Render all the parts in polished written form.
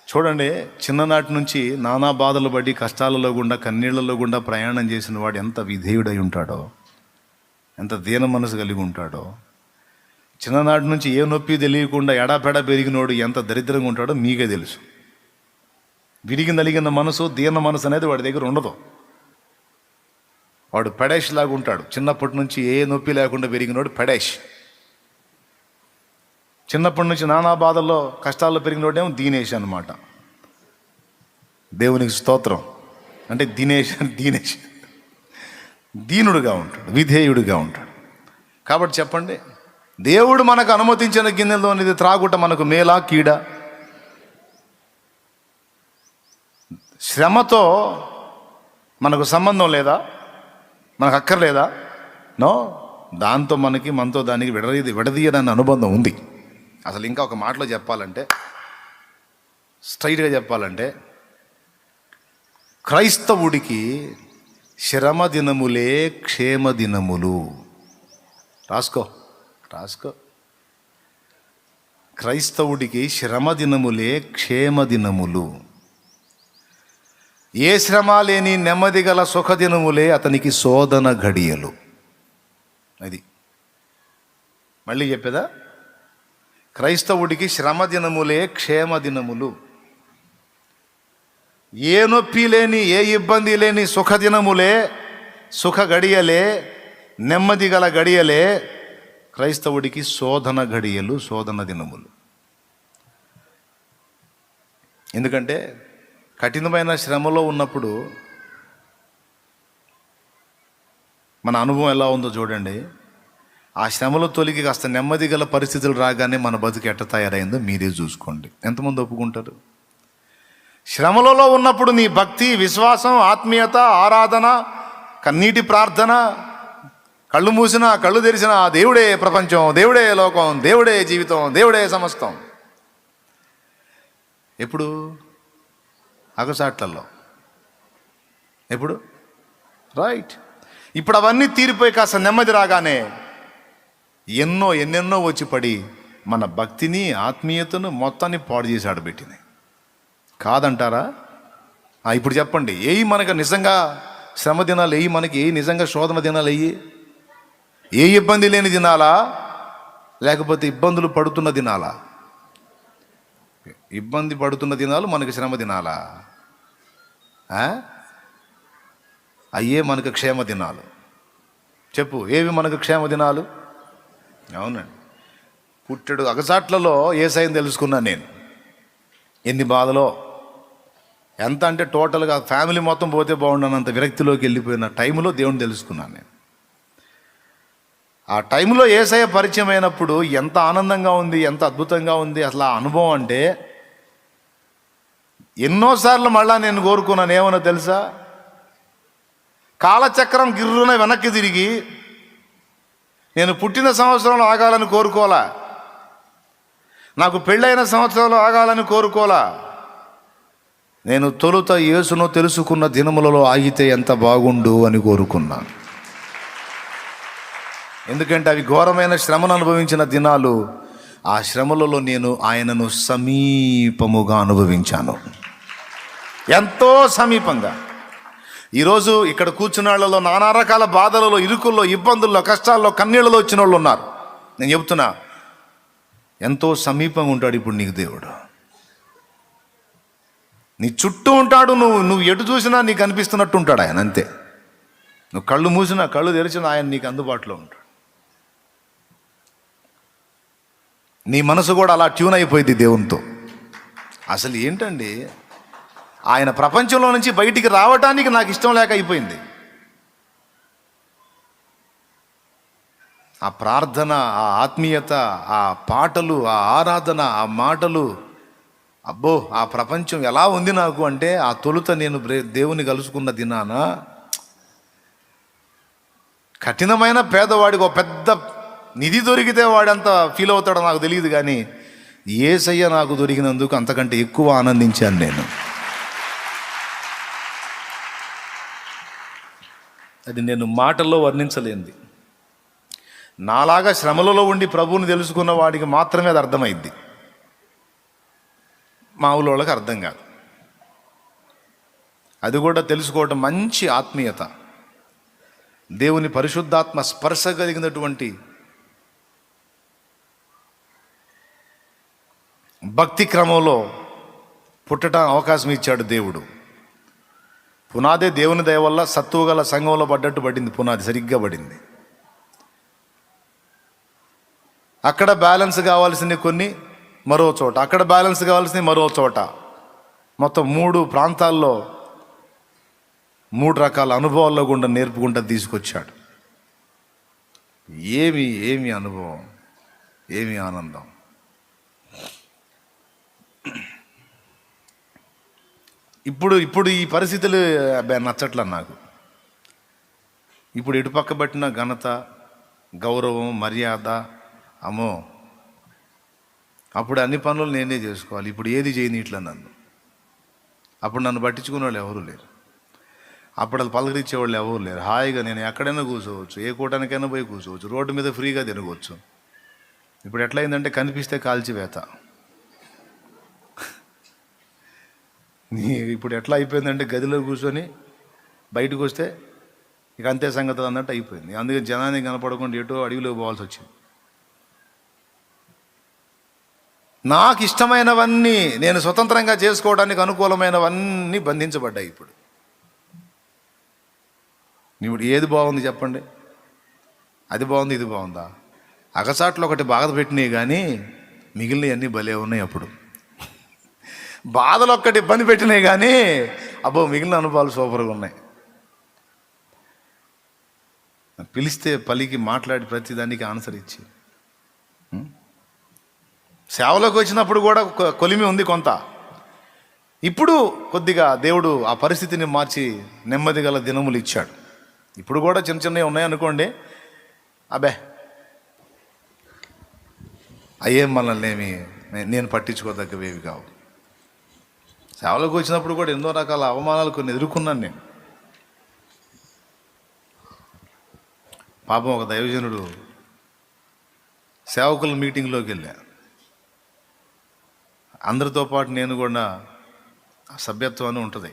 చూడండి, చిన్ననాటి నుంచి నానా బాధలు పడి కష్టాలలో గుండా కన్నీళ్లలో గుండా ప్రయాణం చేసిన వాడు ఎంత విధేయుడై ఉంటాడో, ఎంత దీన మనసు కలిగి ఉంటాడో, చిన్ననాటి నుంచి ఏ నొప్పి తెలియకుండా ఎడాపెడా పెరిగినోడు ఎంత దరిద్రంగా ఉంటాడో మీకే తెలుసు. విరిగి నలిగిన మనసు, దీన మనసు అనేది వాడి దగ్గర ఉండదు. వాడు పెడేష్ లాగా ఉంటాడు. చిన్నప్పటి నుంచి ఏ నొప్పి లేకుండా పెరిగినోడు పెడేష్. చిన్నప్పటి నుంచి నానా బాధల్లో కష్టాల్లో పెరిగినోడేమో దీనేష్ అన్నమాట. దేవునికి స్తోత్రం. అంటే దీనేష్ దీనుడుగా ఉంటాడు, విధేయుడిగా ఉంటాడు. కాబట్టి చెప్పండి, దేవుడు మనకు అనుమతించిన గిన్నెలోనిది త్రాగుట మనకు మేలా కీడా? శ్రమతో మనకు సంబంధం లేదా? మనకు అక్కర్లేదా? నో. దాంతో మనతో దానికి విడదీయడానికి అనుబంధం ఉంది. అసలు ఇంకా ఒక మాటలో చెప్పాలంటే, స్ట్రైట్గా చెప్పాలంటే, క్రైస్తవుడికి శ్రమ దినములే క్షేమ దినములు. రాసుకో. క్రైస్తవుడికి శ్రమ దినములే క్షేమ దినములు. ఏ శ్రమ లేని నెమ్మది గల సుఖదినములే అతనికి శోధన ఘడియలు. అది మళ్ళీ చెప్పేదా? క్రైస్తవుడికి శ్రమ దినములే క్షేమ దినములు. ఏ నొప్పి లేని, ఏ ఇబ్బంది లేని సుఖదినములే, సుఖ గడియలే, నెమ్మది గల గడియలే క్రైస్తవుడికి శోధన ఘడియలు, శోధన దినములు. ఎందుకంటే కఠినమైన శ్రమలో ఉన్నప్పుడు మన అనుభవం ఎలా ఉందో చూడండి. ఆ శ్రమలో తొలగి కాస్త నెమ్మది గల పరిస్థితులు రాగానే మన బతుకు ఎట్ట తయారైందో మీరే చూసుకోండి. ఎంతమంది ఒప్పుకుంటారు? శ్రమలలో ఉన్నప్పుడు నీ భక్తి, విశ్వాసం, ఆత్మీయత, ఆరాధన, కన్నీటి ప్రార్థన, కళ్ళు మూసినా కళ్ళు తెరిచినా దేవుడే ప్రపంచం, దేవుడే లోకం, దేవుడే జీవితం, దేవుడే సమస్తం. ఎప్పుడు? అగసాట్లలో. ఎప్పుడు? రైట్. ఇప్పుడు అవన్నీ తీరిపోయి కాస్త నెమ్మది రాగానే ఎన్నెన్నో వచ్చి పడి మన భక్తిని, ఆత్మీయతను మొత్తాన్ని పాడు చేసి ఆడబెట్టింది. కాదంటారా? ఇప్పుడు చెప్పండి, మనకు నిజంగా శ్రమ దినాలు, మనకి నిజంగా శోధన దినాలు, ఏ ఇబ్బంది లేని దినాలా, లేకపోతే ఇబ్బందులు పడుతున్న దినాలా? ఇబ్బంది పడుతున్న దినాలు మనకి శ్రమ దినాలా? అయ్యే మనకు క్షేమ దినాలు. చెప్పు, ఏవి మనకు క్షేమ దినాలు? అవునండి. పుట్టెడు అగసాట్లలో యేసయ్యను తెలుసుకున్నాను నేను. ఎన్ని బాధలో, ఎంత అంటే టోటల్గా ఫ్యామిలీ మొత్తం పోతే బాగుండనంత విరక్తిలోకి వెళ్ళిపోయిన టైంలో దేవుని తెలుసుకున్నాను నేను. ఆ టైంలో యేసయ్య పరిచయం అయినప్పుడు ఎంత ఆనందంగా ఉంది, ఎంత అద్భుతంగా ఉంది అసలు ఆ అనుభవం. అంటే ఎన్నోసార్లు మళ్ళా నేను కోరుకున్నాను, ఏమన్నా తెలుసా? కాలచక్రం గిర్రున వెనక్కి తిరిగి నేను పుట్టిన సంవత్సరంలో ఆగాలని కోరుకోలా, నాకు పెళ్ళైన సంవత్సరంలో ఆగాలని కోరుకోలా. నేను తొలుత యేసును తెలుసుకున్న దినములలో ఆగితే ఎంత బాగుండు అని కోరుకున్నాను. ఎందుకంటే అవి ఘోరమైన శ్రమను అనుభవించిన దినాలు. ఆ శ్రమలలో నేను ఆయనను సమీపముగా అనుభవించాను, ఎంతో సమీపంగా. ఈరోజు ఇక్కడ కూర్చున్న వాళ్ళలో నానా రకాల బాధలలో, ఇరుకుల్లో, ఇబ్బందుల్లో, కష్టాల్లో, కన్నీళ్ళలో వచ్చిన వాళ్ళు ఉన్నారు. నేను చెప్తున్నా, ఎంతో సమీపంగా ఉంటాడు ఇప్పుడు నీకు దేవుడు. నీ చుట్టూ ఉంటాడు. నువ్వు ఎటు చూసినా నీకు అనిపిస్తున్నట్టు ఉంటాడు ఆయన. అంతే. నువ్వు కళ్ళు మూసినా కళ్ళు తెరిచినా ఆయన నీకు అందుబాటులో ఉంటాడు. నీ మనసు కూడా అలా ట్యూన్ అయిపోయింది దేవునితో. అసలు ఏంటండి, ఆయన ప్రపంచంలో నుంచి బయటికి రావటానికి నాకు ఇష్టం లేక అయిపోయింది. ఆ ప్రార్థన, ఆ ఆత్మీయత, ఆ పాటలు, ఆ ఆరాధన, ఆ మాటలు, అబ్బో ఆ ప్రపంచం ఎలా ఉంది నాకు అంటే, ఆ తొలుత నేను దేవుని కలుసుకున్న దినాన కఠినమైన పేదవాడికి ఒక పెద్ద నిధి దొరికితే వాడంత ఫీల్ అవుతాడో నాకు తెలియదు, కానీ యేసయ్య నాకు దొరికినందుకు అంతకంటే ఎక్కువ ఆనందించాను నేను. అది నేను మాటల్లో వర్ణించలేంది. నాలాగా శ్రమలలో ఉండి ప్రభువుని తెలుసుకున్న వాడికి మాత్రమే అది అర్థమైంది. మామూలు వాళ్ళకి అర్థం కాదు. అది కూడా తెలుసుకోవటం మంచి ఆత్మీయత. దేవుని పరిశుద్ధాత్మ స్పర్శ కలిగినటువంటి భక్తి క్రమంలో పుట్టడం అవకాశం ఇచ్చాడు దేవుడు. పునాదే దేవుని దయ వల్ల సత్తువ గల సంఘంలో పడ్డట్టు పడింది. పునాది సరిగ్గా పడింది. అక్కడ బ్యాలెన్స్ కావాల్సింది కొన్ని మరో చోట, అక్కడ బ్యాలెన్స్ కావాల్సింది మరో చోట, మొత్తం 3 ప్రాంతాల్లో 3 రకాల అనుభవాల్లో గుండా నేర్పుకుంటూ తీసుకొచ్చాడు. ఏమి అనుభవం, ఏమి ఆనందం. ఇప్పుడు ఈ పరిస్థితులు నచ్చట్ల నాకు. ఇప్పుడు ఎటు పక్క పట్టిన ఘనత, గౌరవం, మర్యాద, అమ్మో, అప్పుడు అన్ని పనులు నేనే చేసుకోవాలి. ఇప్పుడు ఏది చేయని ఇట్లా నన్ను. అప్పుడు నన్ను పట్టించుకునే వాళ్ళు ఎవరు లేరు. అప్పుడు అది పలకరించేవాళ్ళు ఎవరు లేరు. హాయిగా నేను ఎక్కడైనా కూర్చోవచ్చు, ఏ కూటానికైనా పోయి కూర్చోవచ్చు, రోడ్డు మీద ఫ్రీగా తిరగవచ్చు. ఇప్పుడు ఎట్లయిందంటే కనిపిస్తే కాల్చివేత. ఇప్పుడు ఎట్లా అయిపోయిందంటే గదిలో కూర్చొని బయటకు వస్తే ఇక అంతే సంగతులు అన్నట్టు అయిపోయింది. అందుకే జనానికి కనపడకుండా ఎటో అడవిలోకి పోవాల్సి వచ్చింది. నాకు ఇష్టమైనవన్నీ, నేను స్వతంత్రంగా చేసుకోవడానికి అనుకూలమైనవన్నీ బంధించబడ్డాయి. ఇప్పుడు ఏది బాగుంది చెప్పండి? అది బాగుంది, ఇది బాగుందా? అగసాట్లు ఒకటి బాధ పెట్టినాయి కానీ మిగిలినవన్నీ భలే ఉన్నాయి. అప్పుడు బాధలు ఒక్కటి ఇబ్బంది పెట్టినాయి కానీ అబ్బో మిగిలిన అనుభవాలు సూపర్గా ఉన్నాయి. పిలిస్తే పలికి మాట్లాడి ప్రతిదానికి ఆన్సర్ ఇచ్చి, సేవలోకి వచ్చినప్పుడు కూడా కొలిమి ఉంది కొంత. ఇప్పుడు కొద్దిగా దేవుడు ఆ పరిస్థితిని మార్చి నెమ్మది గల దినములు ఇచ్చాడు. ఇప్పుడు కూడా చిన్న చిన్నవి ఉన్నాయనుకోండి, అబ్బే అయ్యేం మనల్ని నేను పట్టించుకోదగ్గవేవి కావు. సేవలోకి వచ్చినప్పుడు కూడా ఎన్నో రకాల అవమానాలు కొన్ని ఎదుర్కొన్నాను నేను. పాపం ఒక దైవజనుడు సేవకుల మీటింగ్లోకి వెళ్ళా. అందరితో పాటు నేను కూడా సభ్యత్వం అని ఉంటుంది.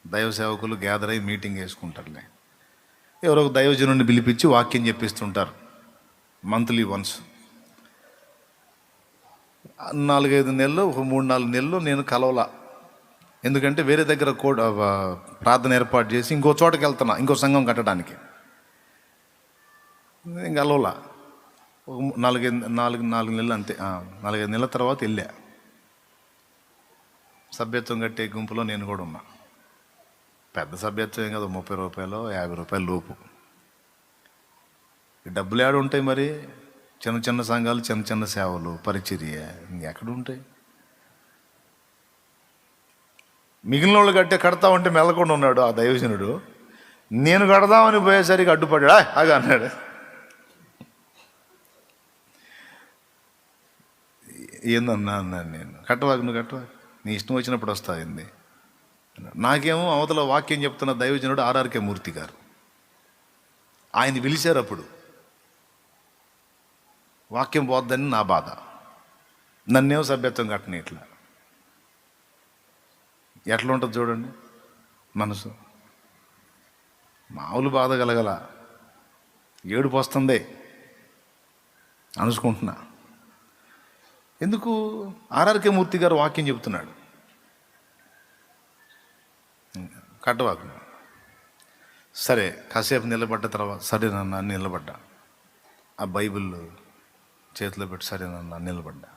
దైవ సేవకులు గ్యాదర్ అయ్యి మీటింగ్ వేసుకుంటారులే. ఎవరో ఒక దైవజనుడిని పిలిపించి వాక్యం చెప్పిస్తుంటారు మంత్లీ వన్స్. 4-5 నెలలు, 3-4 నెలలు నేను కలవలా. ఎందుకంటే వేరే దగ్గర కూడా ప్రార్థన ఏర్పాటు చేసి ఇంకో చోటకి వెళ్తున్నా, ఇంకో సంఘం కట్టడానికి. నేను కలవలా. 4 నెలలు అంతే. 4-5 నెలల తర్వాత వెళ్ళా. సభ్యత్వం కట్టే గుంపులో నేను కూడా ఉన్నా. పెద్ద సభ్యత్వం ఏం కదా, 30 రూపాయలు 50 రూపాయల లోపు. డబ్బులు ఏడు ఉంటాయి మరి? చిన్న చిన్న సంఘాలు, చిన్న చిన్న సేవలు, పరిచర్య ఇంకెక్కడ ఉంటాయి? మిగిలిన వాళ్ళు కడతా ఉంటే మెల్లకుండా ఉన్నాడు ఆ దైవజనుడు. నేను కడదామని పోయేసరికి అడ్డుపడ్డా అగా అన్నాడు. ఏందన్నా అన్నాను నేను. కట్టవాకు, నువ్వు కట్టవాకు, నీ ఇష్టం వచ్చినప్పుడు వస్తాయింది. నాకేమో అవతల వాక్యం చెప్తున్న దైవజనుడు ఆర్ఆర్కే మూర్తి గారు. ఆయన పిలిచారు. అప్పుడు వాక్యం పోద్దని నా బాధ. నన్నేమో సభ్యత్వం కట్టని. ఎట్లా ఉంటుంది చూడండి మనసు. మామూలు బాధ కలగల, ఏడుపు వస్తుంది అనుకుంటున్నా. ఎందుకు? ఆర్ఆర్కే మూర్తి గారు వాక్యం చెప్తున్నాడు. కట్టవాకు. సరే కాసేపు నిలబడ్డ తర్వాత సరేనన్నా నిలబడ్డా. ఆ బైబిల్ చేతిలో పెట్టి సరేనన్నా నిలబడ్డా.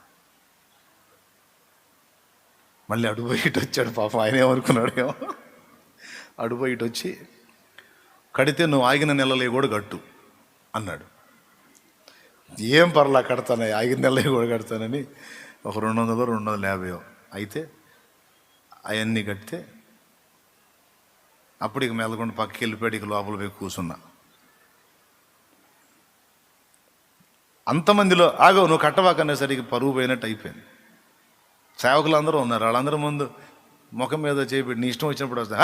మళ్ళీ అడుగు ఇటు వచ్చాడు. పాపం ఆయన ఏమనుకున్నాడేమో. అడుగు ఇటు వచ్చి, కడితే నువ్వు ఆగిన నెలలే కూడా కట్టు అన్నాడు. ఏం పర్లా, కడతాను, ఆగిన నెలలే కూడా కడతానని ఒక 200-250 అయితే అవన్నీ కడితే అప్పుడు ఇక మెల్లకుండా పక్కకి వెళ్ళిపోయాడు. ఇక లోపల పోయి కూర్చున్నా. అంతమందిలో ఆగో నువ్వు కట్టవాకనేసరికి పరువు పోయినట్టు అయిపోయింది. సేవకులు అందరూ ఉన్నారు. వాళ్ళందరూ ముందు ముఖం మీద చేపెట్టి నీ ఇష్టం వచ్చినప్పుడు వస్తా.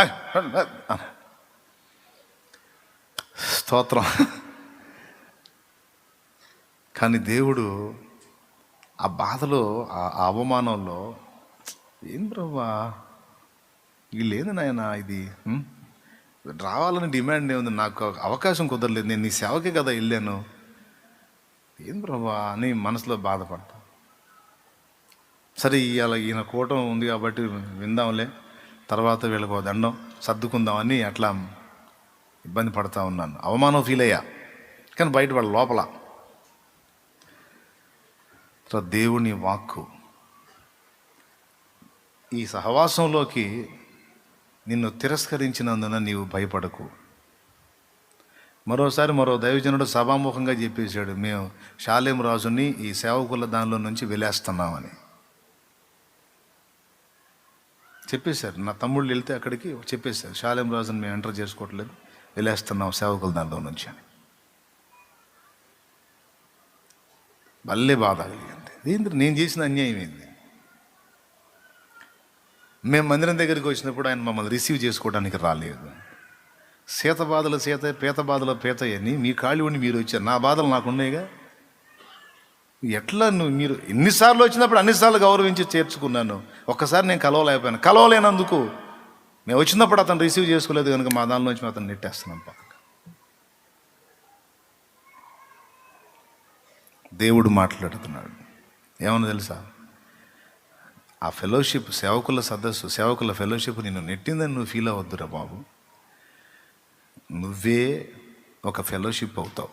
స్తోత్రం. కానీ దేవుడు ఆ బాధలో, ఆ అవమానంలో ఏం ప్రభా వీళ్ళేంది నాయన ఇది రావాలని డిమాండ్ ఏముంది, నాకు అవకాశం కుదరలేదు, నేను నీ సేవకే కదా వెళ్ళాను, ఏం ప్రభా అని మనసులో బాధపడతా. సరే ఇవాళ ఈయన కూటం ఉంది కాబట్టి విందాంలే, తర్వాత వీళ్ళకు దండం సర్దుకుందామని అట్లా ఇబ్బంది పడతా ఉన్నాను. అవమానం ఫీల్ అయ్యా, కానీ బయట లోపల దేవుని వాక్కు ఈ సహవాసంలోకి నిన్ను తిరస్కరించినందున నీవు భయపడకు. మరోసారి మరో దైవజనుడు సభాముఖంగా చెప్పేశాడు, మేము షాలేం రాజుని ఈ సేవకుల దానిలో నుంచి వెలేస్తున్నామని చెప్పేశారు. నా తమ్ముళ్ళు వెళ్తే అక్కడికి చెప్పేశారు, షాలేం రాజుని మేము ఎంటర్ చేసుకోవట్లేదు, వెలేస్తున్నాం సేవకుల దానిలో నుంచి అని. భలే బాధ కలిగింది. ఏంటి నేను చేసిన అన్యాయం ఏంది? మేము మందిరం దగ్గరికి వచ్చినప్పుడు ఆయన మమ్మల్ని రిసీవ్ చేసుకోవడానికి రాలేదు. సీత బాధలు సీత, పీత బాధలు పీతయ్యని మీ కాళ్ళు ఉండి మీరు వచ్చారు, నా బాధలు నాకు ఉన్నాయిగా. ఎట్లా మీరు ఎన్నిసార్లు వచ్చినప్పుడు అన్నిసార్లు గౌరవించి చేర్చుకున్నాను, ఒక్కసారి నేను కలవలేకపోయాను. కలవలేనందుకు మేము వచ్చినప్పుడు అతను రిసీవ్ చేసుకోలేదు కనుక మా దానిలోంచి అతను నెట్టేస్తున్నాం పక్కన. దేవుడు మాట్లాడుతున్నాడు. ఏమన్నా తెలుసా, ఆ ఫెలోషిప్, సేవకుల సదస్సు, సేవకుల ఫెలోషిప్ నిన్ను నెట్టిందని నువ్వు ఫీల్ అవ్వద్దురా బాబు. నువ్వే ఒక ఫెలోషిప్ అవుతావు.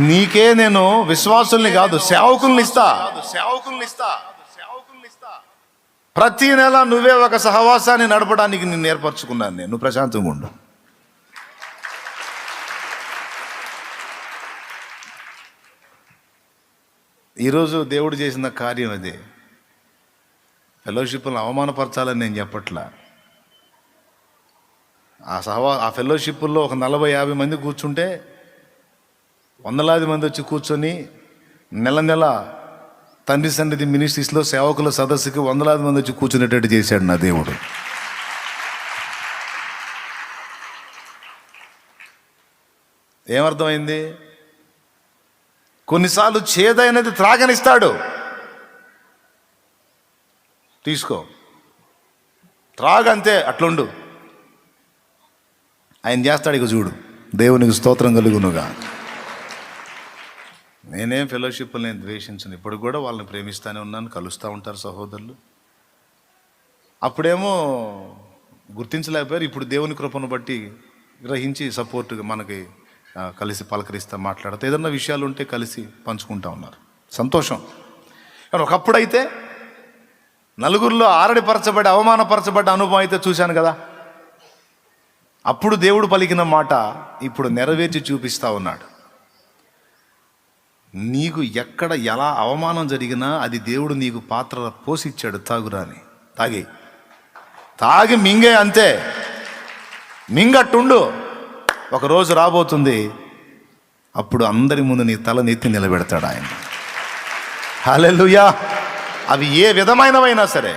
నీకే నేను విశ్వాసుల్ని కాదు సేవకుల్ని ఇస్తా. ప్రతి నెల నువ్వే ఒక సహవాసాన్ని నడపడానికి నేను ఏర్పరచుకున్నాను. నేను ప్రశాంతంగా ఉండు. ఈరోజు దేవుడు చేసిన కార్యం అదే. ఫెలోషిప్ను అవమానపరచాలని నేను చెప్పట్లా. ఆ ఫెలోషిప్లో ఒక 40-50 మంది కూర్చుంటే వందలాది మంది వచ్చి కూర్చొని నెల నెల తండ్రి సన్నిధి మినిస్ట్రీస్లో సేవకుల సదస్సుకి వందలాది మంది వచ్చి కూర్చునేటట్టు చేశాడు నా దేవుడు. ఏమర్థమైంది? కొన్నిసార్లు చేదైనది త్రాగనిస్తాడు, తీసుకో త్రాగంతే, అట్లుండు, ఆయన చేస్తాడు. ఇక చూడు, దేవునికి స్తోత్రం కలుగునుగా. నేనేం ఫెలోషిప్లు నేను ద్వేషించను, ఇప్పుడు కూడా వాళ్ళని ప్రేమిస్తూనే ఉన్నాను, కలుస్తూ ఉంటారు సహోదరులు. అప్పుడేమో గుర్తించలేకపోయారు, ఇప్పుడు దేవుని కృపను బట్టి గ్రహించి సపోర్ట్గా మనకి కలిసి పలకరిస్తా, మాట్లాడుతూ ఏదన్నా విషయాలు ఉంటే కలిసి పంచుకుంటా ఉన్నారు. సంతోషం. కానీ ఒకప్పుడైతే నలుగురిలో ఆరడిపరచబడి అవమానపరచబడ్డ అనుభవం అయితే చూశాను కదా. అప్పుడు దేవుడు పలికిన మాట ఇప్పుడు నెరవేర్చి చూపిస్తా ఉన్నాడు. నీకు ఎక్కడ ఎలా అవమానం జరిగినా అది దేవుడు నీకు పాత్ర పోసిచ్చాడు. తాగురా అని తాగి మింగే, అంతే, మింగట్టుండు. ఒకరోజు రాబోతుంది, అప్పుడు అందరి ముందు నీ తలనెత్తి నిలబెడతాడు ఆయన. హల్లెలూయా. అవి ఏ విధమైనవైనా సరే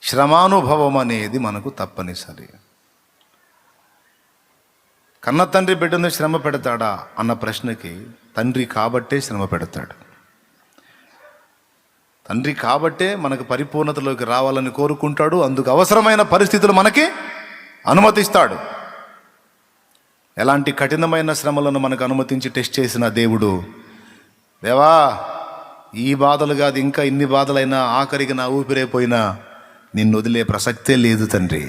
శ్రమానుభవం అనేది మనకు తప్పనిసరి. కన్న తండ్రి బిడ్డను శ్రమ పెడతాడా అన్న ప్రశ్నకి తండ్రి కాబట్టే శ్రమ పెడతాడు. తండ్రి కాబట్టే మనకు పరిపూర్ణతలోకి రావాలని కోరుకుంటాడు. అందుకు అవసరమైన పరిస్థితులు మనకి అనుమతిస్తాడు. ఎలాంటి కఠినమైన శ్రమలను మనకు అనుమతించి టెస్ట్ చేసిన దేవుడు, దేవా ఈ బాధలు కాదు, ఇంకా ఇన్ని బాధలైనా ఆఖరికి నా ఊపిరైపోయినా నిన్ను వదిలే ప్రసక్తే లేదు తండ్రి.